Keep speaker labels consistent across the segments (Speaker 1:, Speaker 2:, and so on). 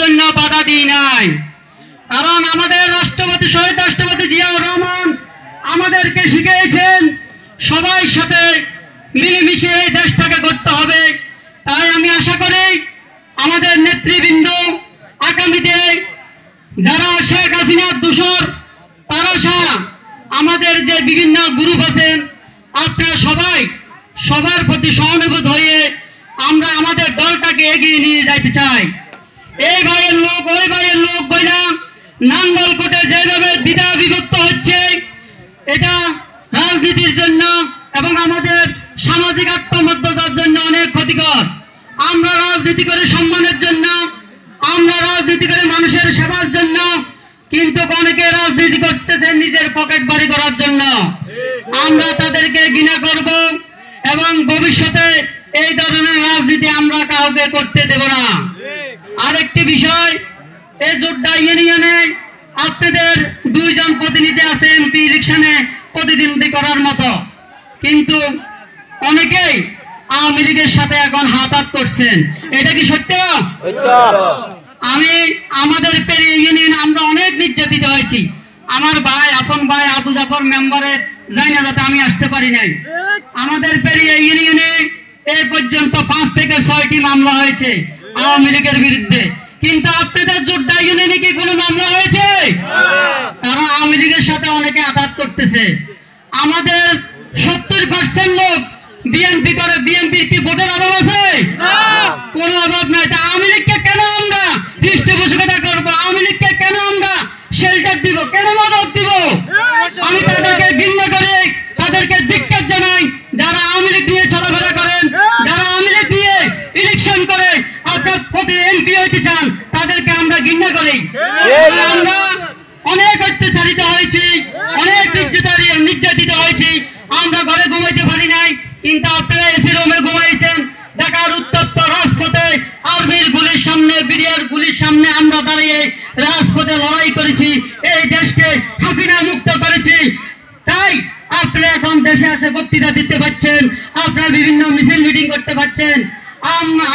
Speaker 1: জন্য বাধা দিই নাই। কারণ আমাদের রাষ্ট্রপতি শহীদ রাষ্ট্রপতি জিয়াউর রহমান আমাদেরকে শিখিয়েছেন সবাই সাথে মিলেমিশে এই দেশটাকে করতে হবে। তাই আমি আশা করি আমাদের নেতৃবৃন্দ আগামীতে যারা শেখ হাসিনার দোসর তারা আমাদের যে বিভিন্ন গ্রুপ আছেন আপনারা সবাই সবার প্রতি সহানুভূত হয়ে আমরা আমাদের দলটাকে এগিয়ে নিয়ে যাইতে চাই। এই ভাইয়ের লোক ওই ভাইয়ের লোক বইলা নাঙ্গলকোটে যেভাবে দ্বিধা বিভক্ত হচ্ছে এটা রাজনীতির জন্য এবং আমাদের সামাজিক আত্মমর্যাদার জন্য অনেক ক্ষতিকর। আমরা রাজনীতি করে সম্মানের জন্য, আমরা রাজনীতি করে মানুষের সেবার জন্য, কিন্তু অনেকে রাজনীতি করতেছে নিজের পকেট বাড়ি করার জন্য। আমরা তাদেরকে ঘৃণা করব এবং ভবিষ্যতে এই ধরনের রাজনীতি আমরা কাউকে করতে দেব না। আরেকটি বিষয়, এই যোদ্ধা ইউনিয়নে আপনাদের 2 জন প্রতিনিধি আছে এমপি ইলেকশনে প্রতিদ্বন্দ্বী করার মতো, কিন্তু অনেকেই আওয়ামী লীগের সাথে এখন হাত করছেন। এটা কি সত্য? আমি আমাদের পেরিয়ে ইউনিয়ন আমরা অনেক নির্যাতিত হয়েছি। আমার ভাই আপন ভাই আবু জাফর মেম্বারের জায়গাতে আমি আসতে পারি নাই। আমাদের পেরিয়ে ইউনিয়নে এই পর্যন্ত 5 থেকে 6টি মামলা হয়েছে আওয়ামী লীগের বিরুদ্ধে, কিন্তু আপনাদের যোদ্ধা ইউনিয়নে কি কোনো মামলা হয়েছে? কারণ আওয়ামী লীগের সাথে অনেকে আঘাত করতেছে। আমাদের 70% লোক বিএনপি করে। বিএনপির কি ভোটের অভাব আছে? কোনো অভাব নাই। তা আওয়ামী লীগকে কেন আমরা পৃষ্ঠপোষকতা করবো? আওয়ামী লীগকে কেন আমরা শেল্টার দিব? কেন মদত দিব? আমি তাদেরকে ঘৃণা করি, তাদেরকে ধিক্কার জানাই যারা আওয়ামী লীগ নিয়ে চলাফেরা করেন, যারা আওয়ামী লীগ নিয়ে ইলেকশন করে আপনার প্রতি এমপি হইতে চান, তাদেরকে আমরা ঘৃণা করি। আমরা অনেক অত্যাচারিত হয়েছি, অনেক নির্যাতিত হয়েছি। আমরা ঘরে ঘুমাইতে পারি নাই, কিন্তু আপনারা এসি রুমে ঘুমাইছেন। ঢাকার উত্তপ্ত রাজপথে আর্মির গুলির সামনে, বিডিআর গুলির সামনে আমরা দাঁড়িয়ে রাজপথে লড়াই করেছি, এই দেশকে হাসিনা মুক্ত করেছি। তাই আপনারা এখন দেশে আসে বক্তৃতা দিতে পারছেন, আপনারা বিভিন্ন মিছিল মিটিং করতে পারছেন।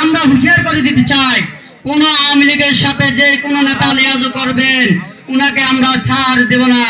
Speaker 1: আমরা হুঁশিয়ার করে দিতে চাই, কোন আওয়ামী লীগের সাথে যে কোনো নেতা লিয়াজু করবেন উনাকে আমরা ছাড় দেব না।